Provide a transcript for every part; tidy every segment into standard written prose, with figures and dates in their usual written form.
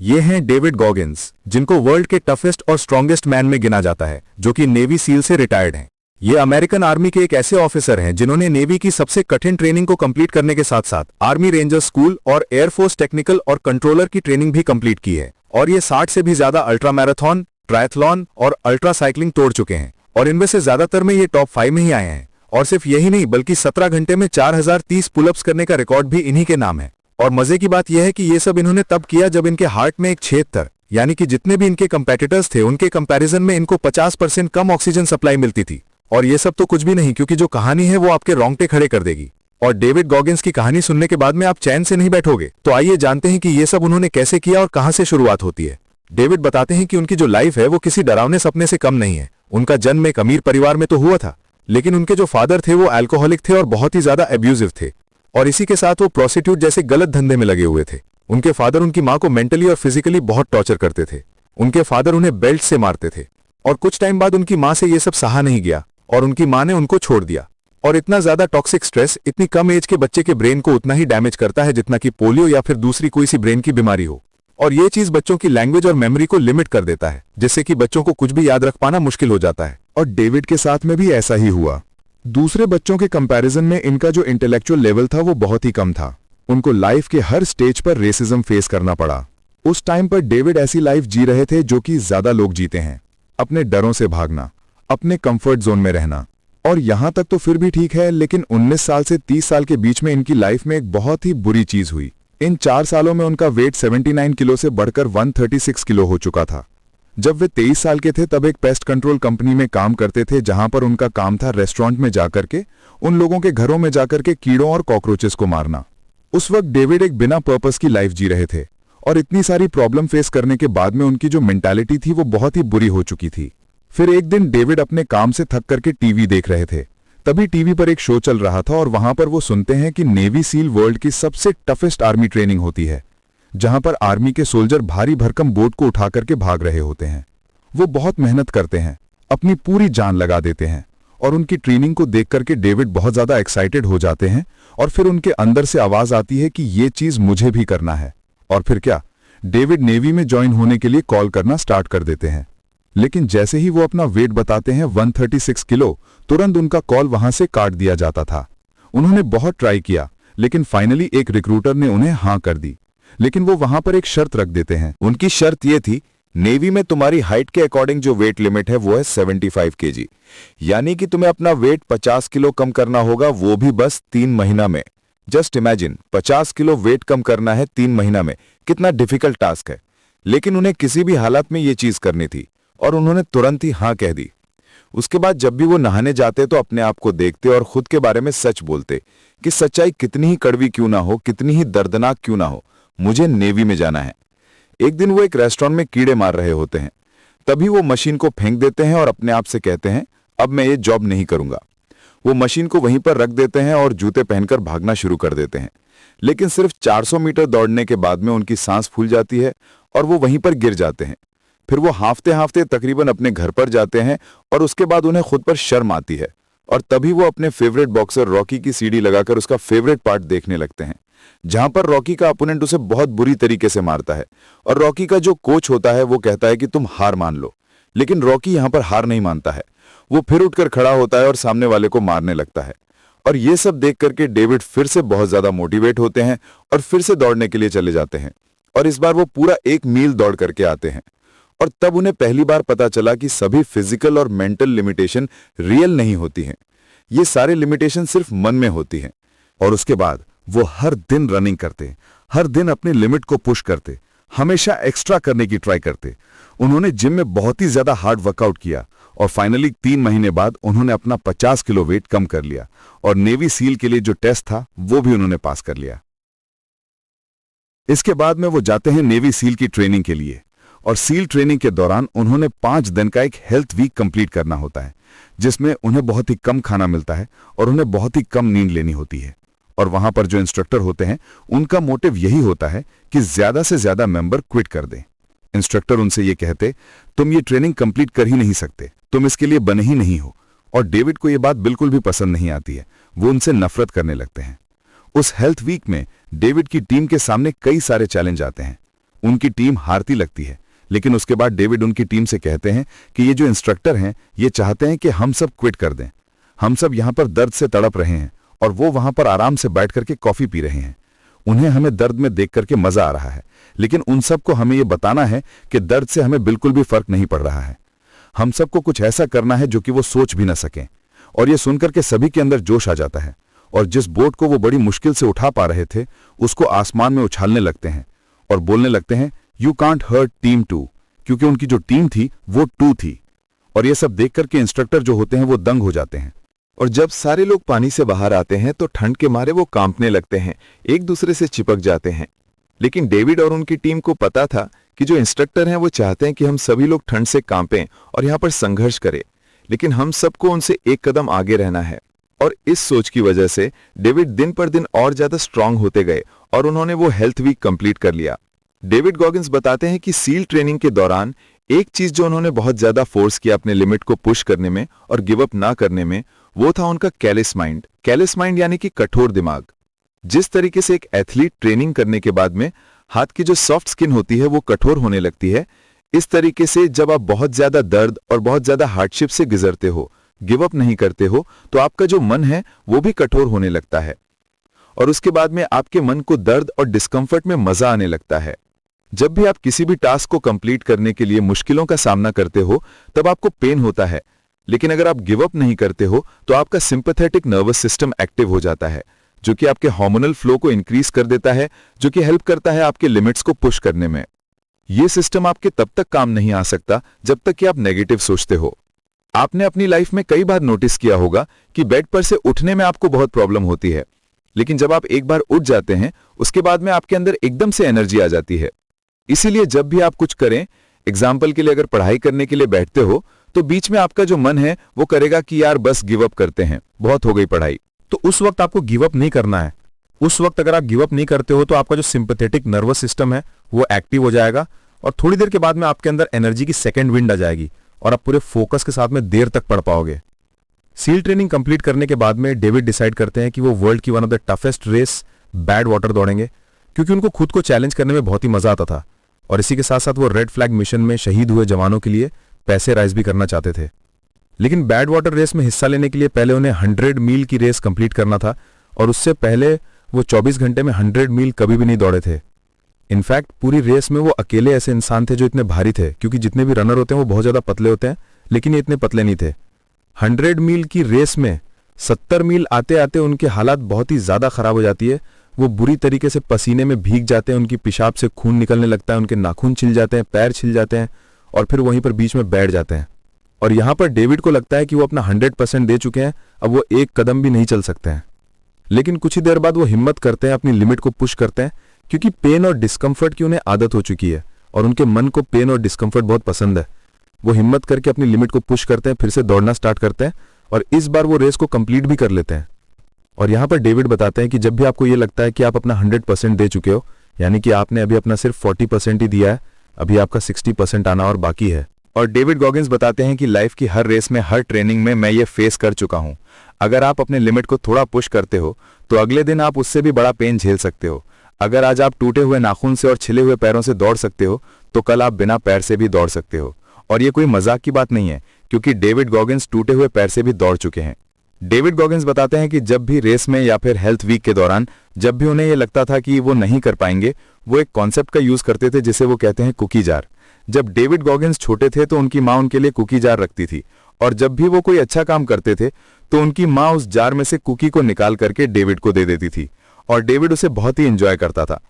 ये हैं David Goggins, जिनको वर्ल्ड के टफेस्ट और स्ट्रॉन्गेस्ट मैन में गिना जाता है, जो कि नेवी सील से रिटायर्ड हैं। ये अमेरिकन आर्मी के एक ऐसे ऑफिसर हैं जिन्होंने नेवी की सबसे कठिन ट्रेनिंग को कंप्लीट करने के साथ साथ आर्मी रेंजर स्कूल और एयरफोर्स टेक्निकल और कंट्रोलर की ट्रेनिंग भी कंप्लीट की है। और ये 60 से भी ज्यादा अल्ट्रा मैराथन, ट्रायथलॉन और अल्ट्रा साइकिलिंग तोड़ चुके हैं, और इनमें से ज्यादातर में ये टॉप 5 में ही आए हैं। और सिर्फ यही नहीं, बल्कि 17 घंटे में 4030 पुलअप्स करने का रिकॉर्ड भी इन्हीं के नाम है। और मजे की बात यह है कि ये सब इन्होंने तब किया जब इनके हार्ट में एक छेद था, यानी कि जितने भी इनके कंपेटिटर्स थे उनके कंपैरिजन में इनको 50% कम ऑक्सीजन सप्लाई मिलती थी। और ये सब तो कुछ भी नहीं, क्योंकि जो कहानी है वो आपके रोंगटे खड़े कर देगी। और डेविड गॉगिन्स की कहानी सुनने के बाद में आप चैन से नहीं बैठोगे। तो आइए जानते हैं कि ये सब उन्होंने कैसे किया और कहां से शुरुआत होती है। डेविड बताते हैं कि उनकी जो लाइफ है वो किसी डरावने सपने से कम नहीं है। उनका जन्म एक अमीर परिवार में तो हुआ था, लेकिन उनके जो फादर थे वो अल्कोहलिक थे और बहुत ही ज्यादा एब्यूजिव थे, और इसी के साथ वो प्रोस्टिट्यूट जैसे गलत धंधे में लगे हुए थे। उनके फादर उनकी मां को मेंटली और फिजिकली बहुत टॉर्चर करते थे। उनके फादर उन्हें बेल्ट से मारते थे, और कुछ टाइम बाद उनकी मां से ये सब सहा नहीं गया और उनकी मां ने उनको छोड़ दिया। और इतना ज्यादा टॉक्सिक स्ट्रेस इतनी कम एज के बच्चे के ब्रेन को उतना ही डैमेज करता है जितना कि पोलियो या फिर दूसरी कोई सी ब्रेन की बीमारी हो। और ये चीज बच्चों की लैंग्वेज और मेमोरी को लिमिट कर देता है, जिससे कि बच्चों को कुछ भी याद रख पाना मुश्किल हो जाता है। और डेविड के साथ में भी ऐसा ही हुआ। दूसरे बच्चों के कंपैरिजन में इनका जो इंटेलेक्चुअल लेवल था वो बहुत ही कम था। उनको लाइफ के हर स्टेज पर रेसिज्म फेस करना पड़ा। उस टाइम पर डेविड ऐसी लाइफ जी रहे थे जो कि ज्यादा लोग जीते हैं, अपने डरों से भागना, अपने कंफर्ट जोन में रहना। और यहां तक तो फिर भी ठीक है, लेकिन 19 साल से 30 साल के बीच में इनकी लाइफ में एक बहुत ही बुरी चीज हुई। इन 4 सालों में उनका वेट 79 किलो से बढ़कर 136 किलो हो चुका था। जब वे 23 साल के थे तब एक पेस्ट कंट्रोल कंपनी में काम करते थे, जहां पर उनका काम था रेस्टोरेंट में जाकर के उन लोगों के घरों में जाकर के कीड़ों और कॉकरोचेस को मारना। उस वक्त डेविड एक बिना पर्पस की लाइफ जी रहे थे, और इतनी सारी प्रॉब्लम फेस करने के बाद में उनकी जो मेंटालिटी थी वो बहुत ही बुरी हो चुकी थी। फिर एक दिन डेविड अपने काम से थक करके टीवी देख रहे थे। तभी टीवी पर एक शो चल रहा था, और वहां पर वो सुनते हैं कि नेवी सील वर्ल्ड की सबसे टफेस्ट आर्मी ट्रेनिंग होती है, जहां पर आर्मी के सोल्जर भारी भरकम बोट को उठा करके भाग रहे होते हैं। वो बहुत मेहनत करते हैं, अपनी पूरी जान लगा देते हैं, और उनकी ट्रेनिंग को देख करके डेविड बहुत ज्यादा एक्साइटेड हो जाते हैं। और फिर उनके अंदर से आवाज आती है कि ये चीज मुझे भी करना है। और फिर क्या, डेविड नेवी में ज्वाइन होने के लिए कॉल करना स्टार्ट कर देते हैं। लेकिन जैसे ही वो अपना वेट बताते हैं 136 किलो, तुरंत उनका कॉल वहां से काट दिया जाता था। उन्होंने बहुत ट्राई किया, लेकिन फाइनली एक रिक्रूटर ने उन्हें हां कर दी। लेकिन वो वहां पर एक शर्त रख देते हैं। उनकी शर्त ये थी, नेवी में तुम्हारी हाइट के अकॉर्डिंग जो वेट लिमिट है वो है 75 केजी, यानी कि तुम्हें अपना वेट 50 किलो कम करना होगा, वो भी बस 3 महीना में। जस्ट इमेजिन, 50 किलो वेट कम करना है 3 महीना में, कितना डिफिकल्ट टास्क है। लेकिन उन्हें किसी भी हालत में ये चीज करनी थी, और उन्होंने तुरंत ही हां कह दी। उसके बाद जब भी वो नहाने जाते तो अपने आप को देखते और खुद के बारे में सच बोलते कि सच्चाई कितनी ही कड़वी क्यों ना हो, कितनी ही दर्दनाक क्यों ना हो, मुझे नेवी में जाना है। एक दिन वो एक रेस्टोरेंट में कीड़े मार रहे होते हैं, तभी वो मशीन को फेंक देते हैं और अपने आप से कहते हैं, अब मैं ये जॉब नहीं करूंगा। वो मशीन को वहीं पर रख देते हैं और जूते पहनकर भागना शुरू कर देते हैं। लेकिन सिर्फ 400 मीटर दौड़ने के बाद में उनकी सांस फूल जाती है और वो वहीं पर गिर जाते हैं। फिर वो हांफते हांफते तकरीबन अपने घर पर जाते हैं, और उसके बाद उन्हें खुद पर शर्म आती है, और तभी वो अपने फेवरेट बॉक्सर रॉकी की सीडी लगाकर उसका फेवरेट पार्ट देखने लगते हैं, जहां पर रॉकी का अपोनेंट उसे बहुत बुरी तरीके से मारता है। और रॉकी का जो कोच होता है वो कहता है कि तुम हार मान लो, लेकिन रॉकी यहां पर हार नहीं मानता है। वो फिर उठकर खड़ा होता है और सामने वाले को मारने लगता है। और ये सब देख करके डेविड फिर से बहुत ज्यादा मोटिवेट होते हैं और फिर से दौड़ने के लिए चले जाते हैं, और इस बार वो पूरा 1 मील दौड़ करके आते हैं। और तब उन्हें पहली बार पता चला कि सभी फिजिकल और मेंटल लिमिटेशन रियल नहीं होती हैं, ये सारे लिमिटेशन सिर्फ मन में होती हैं। और उसके बाद वो हर दिन रनिंग करते, हर दिन अपनी लिमिट को पुश करते, हमेशा एक्स्ट्रा करने की ट्राई करते। उन्होंने जिम में बहुत ही ज्यादा हार्ड वर्कआउट किया, और फाइनली 3 महीने बाद उन्होंने अपना 50 किलो वेट कम कर लिया, और नेवी सील के लिए जो टेस्ट था वो भी उन्होंने पास कर लिया। इसके बाद में वो जाते हैं नेवी सील की ट्रेनिंग के लिए, और सील ट्रेनिंग के दौरान उन्होंने 5 दिन का एक हेल्थ वीक कंप्लीट करना होता है, जिसमें उन्हें बहुत ही कम खाना मिलता है और उन्हें बहुत ही कम नींद लेनी होती है। और वहां पर जो इंस्ट्रक्टर होते हैं उनका मोटिव यही होता है कि ज्यादा से ज्यादा मेंबर क्विट कर दें। इंस्ट्रक्टर उनसे ये कहते, तुम ये ट्रेनिंग कंप्लीट कर ही नहीं सकते, तुम इसके लिए बने ही नहीं हो। और डेविड को ये बात बिल्कुल भी पसंद नहीं आती है, वो उनसे नफरत करने लगते हैं। उस हेल्थ वीक में डेविड की टीम के सामने कई सारे चैलेंज आते हैं। उनकी टीम हारती लगती है, लेकिन उसके बाद डेविड उनकी टीम से कहते हैं कि ये जो इंस्ट्रक्टर हैं ये चाहते हैं कि हम सब क्विट कर दें। हम सब यहाँ पर दर्द से तड़प रहे हैं और वो वहां पर आराम से बैठ करके कॉफी पी रहे हैं। उन्हें हमें दर्द में देख करके मजा आ रहा है, लेकिन उन सबको हमें ये बताना है कि दर्द से हमें बिल्कुल भी फर्क नहीं पड़ रहा है। हम सबको कुछ ऐसा करना है जो कि वो सोच भी ना सकें। और ये सुनकर के सभी के अंदर जोश आ जाता है और जिस बोट को वो बड़ी मुश्किल से उठा पा रहे थे उसको आसमान में उछालने लगते हैं और बोलने लगते हैं, यू कांट हर्ट टीम 2, क्योंकि उनकी जो टीम थी वो 2 थी। और ये सब देख करके इंस्ट्रक्टर जो होते हैं वो दंग हो जाते हैं। और जब सारे लोग पानी से बाहर आते हैं तो ठंड के मारे वो कांपने लगते हैं, एक दूसरे से चिपक जाते हैं। लेकिन डेविड और उनकी टीम को पता था कि जो इंस्ट्रक्टर हैं वो चाहते हैं कि हम सभी लोग ठंड से कांपें और यहाँ पर संघर्ष करें, लेकिन हम सबको उनसे एक कदम आगे रहना है। और इस सोच की वजह से डेविड दिन पर दिन और ज्यादा स्ट्रांग होते गए और उन्होंने वो हेल्थ वीक कंप्लीट कर लिया। डेविड गॉगिंस बताते हैं कि सील ट्रेनिंग के दौरान एक चीज जो उन्होंने बहुत ज्यादा फोर्स किया अपने लिमिट को पुश करने में और गिव अप ना करने में, वो था उनका कैलिस माइंड। कैलिस माइंड यानी कि कठोर दिमाग। जिस तरीके से एक एथलीट ट्रेनिंग करने के बाद में हाथ की जो सॉफ्ट स्किन होती है वो कठोर होने लगती है, इस तरीके से जब आप बहुत ज्यादा दर्द और बहुत ज्यादा हार्डशिप से गुजरते हो, गिव अप नहीं करते हो, तो आपका जो मन है वो भी कठोर होने लगता है और उसके बाद में आपके मन को दर्द और डिस्कंफर्ट में मजा आने लगता है। जब भी आप किसी भी टास्क को कंप्लीट करने के लिए मुश्किलों का सामना करते हो तब आपको पेन होता है, लेकिन अगर आप गिव अप नहीं करते हो तो आपका सिंपैथेटिक नर्वस सिस्टम एक्टिव हो जाता है, जो कि आपके हार्मोनल फ्लो को इंक्रीज कर देता है, जो कि हेल्प करता है आपके लिमिट्स को पुश करने में। यह सिस्टम आपके तब तक काम नहीं आ सकता जब तक कि आप नेगेटिव सोचते हो। आपने अपनी लाइफ में कई बार नोटिस किया होगा कि बेड पर से उठने में आपको बहुत प्रॉब्लम होती है, लेकिन जब आप एक बार उठ जाते हैं उसके बाद में आपके अंदर एकदम से एनर्जी आ जाती है। इसीलिए जब भी आप कुछ करें, एग्जाम्पल के लिए अगर पढ़ाई करने के लिए बैठते हो तो बीच में आपका जो मन है वो करेगा कि यार बस गिव अप करते हैं, बहुत हो गई पढ़ाई। तो उस वक्त आपको गिव अप नहीं करना है। उस वक्त अगर आप गिव अप नहीं करते हो तो आपका जो सिंपैथेटिक नर्वस सिस्टम है वो एक्टिव हो जाएगा और थोड़ी देर के बाद में आपके अंदर एनर्जी की सेकंड विंड आ जाएगी और आप पूरे फोकस के साथ में देर तक पढ़ पाओगे। सील ट्रेनिंग कंप्लीट करने के बाद में डेविड डिसाइड करते हैं कि वो वर्ल्ड की one of the toughest race Badwater दौड़ेंगे, क्योंकि उनको खुद को चैलेंज करने में बहुत ही मजा आता था और इसी के साथ साथ वो रेड फ्लैग मिशन में शहीद हुए जवानों के लिए पैसे राइज भी करना चाहते थे। लेकिन बैड वाटर रेस में हिस्सा लेने के लिए पहले उन्हें 100 मील की रेस कंप्लीट करना था और उससे पहले वो 24 घंटे में 100 मील कभी भी नहीं दौड़े थे। इनफैक्ट पूरी रेस में वो अकेले ऐसे इंसान थे जो इतने भारी थे, क्योंकि जितने भी रनर होते हैं वो बहुत ज्यादा पतले होते हैं, लेकिन ये इतने पतले नहीं थे। 100 मील की रेस में 70 मील आते आते उनकी हालत बहुत ही ज्यादा खराब हो जाती है। वो बुरी तरीके से पसीने में भीग जाते हैं, उनकी पेशाब से खून निकलने लगता है, उनके नाखून छिल जाते हैं, पैर छिल जाते हैं और फिर वहीं पर बीच में बैठ जाते हैं। और यहां पर डेविड को लगता है कि वो अपना 100% दे चुके हैं, अब वो एक कदम भी नहीं चल सकते हैं। लेकिन कुछ ही देर बाद वो हिम्मत करते हैं, अपनी लिमिट को पुश करते हैं, क्योंकि पेन और डिस्कंफर्ट की उन्हें आदत हो चुकी है और उनके मन को पेन और डिस्कंफर्ट बहुत पसंद है। वो हिम्मत करके अपनी लिमिट को पुश करते हैं, फिर से दौड़ना स्टार्ट करते हैं और इस बार वो रेस को कंप्लीट भी कर लेते हैं। और यहां पर डेविड बताते हैं कि जब भी आपको ये लगता है कि आप अपना 100% दे चुके हो, यानी कि आपने अभी अपना सिर्फ 40% ही दिया है, अभी आपका 60% आना और बाकी है। और डेविड गॉगिंस बताते हैं कि लाइफ की हर रेस में, हर ट्रेनिंग में मैं ये फेस कर चुका हूं। अगर आप अपने लिमिट को थोड़ा पुश करते हो तो अगले दिन आप उससे भी बड़ा पेन झेल सकते हो। अगर आज आप टूटे हुए नाखून से और छिले हुए पैरों से दौड़ सकते हो तो कल आप बिना पैर से भी दौड़ सकते हो। और ये कोई मजाक की बात नहीं है, क्योंकि डेविड गॉगिंस टूटे हुए पैर से भी दौड़ चुके हैं। डेविड गॉगिंस बताते हैं कि जब भी रेस में या फिर हेल्थ वीक के दौरान जब भी उन्हें ये लगता था कि वो नहीं कर पाएंगे, वो एक कॉन्सेप्ट का यूज करते थे जिसे वो कहते हैं कुकी जार। जब डेविड गॉगिंस छोटे थे तो उनकी माँ उनके लिए कुकी जार रखती थी और जब भी वो कोई अच्छा काम करते थे तो उनकी माँ उस जार में से कुकी को निकाल करके डेविड को दे देती थी और डेविड उसे बहुत ही एंजॉय करता था।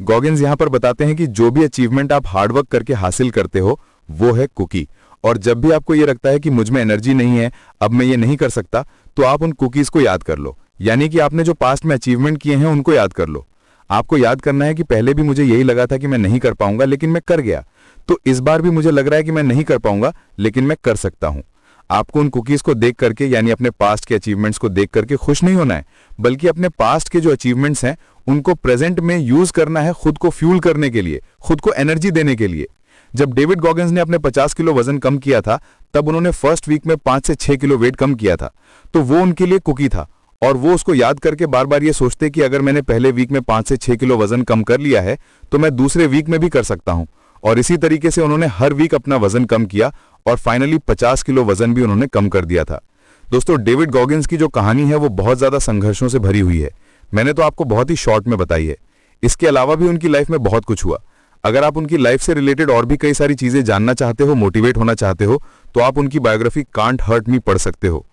गॉगिंस यहां पर बताते हैं कि जो भी अचीवमेंट आप हार्डवर्क करके हासिल करते हो वो है कुकी, और जब भी आपको ये लगता है कि मुझ में एनर्जी नहीं है, अब मैं ये नहीं कर सकता, तो आप उन कुकीज को याद कर लो, यानी कि आपने जो पास्ट में अचीवमेंट किए हैं उनको याद कर लो। आपको याद करना है कि पहले भी मुझे यही लगा था कि मैं नहीं कर पाऊंगा, लेकिन मैं कर गया, तो इस बार भी मुझे लग रहा है कि मैं नहीं कर पाऊंगा, लेकिन मैं कर सकता हूं। आपको उन कुकीज को देख करके, यानी अपने पास्ट के अचीवमेंट्स को देख करके खुश नहीं होना है, बल्कि अपने पास्ट के जो अचीवमेंट्स हैं उनको प्रेजेंट में यूज करना है, खुद को फ्यूल करने के लिए, खुद को एनर्जी देने के लिए। जब डेविड गॉगिंस ने अपने 50 किलो वजन कम किया था तब उन्होंने फर्स्ट वीक में 5 से 6 किलो वेट कम किया था, तो वो उनके लिए कुकी था और वो उसको याद करके बार बार ये सोचते कि अगर मैंने पहले वीक में 5 से 6 किलो वजन कम कर लिया है तो मैं दूसरे वीक में भी कर सकता हूं। और इसी तरीके से उन्होंने हर वीक अपना वजन कम किया और फाइनली 50 किलो वजन भी उन्होंने कम कर दिया था। दोस्तों, डेविड गॉगिन्स की जो कहानी है वो बहुत ज्यादा संघर्षों से भरी हुई है। मैंने तो आपको बहुत ही शॉर्ट में बताई है। इसके अलावा भी उनकी लाइफ में बहुत कुछ हुआ। अगर आप उनकी लाइफ से रिलेटेड और भी कई सारी चीजें जानना चाहते हो, मोटिवेट होना चाहते हो, तो आप उनकी बायोग्राफी कांट हर्ट मी पढ़ सकते हो।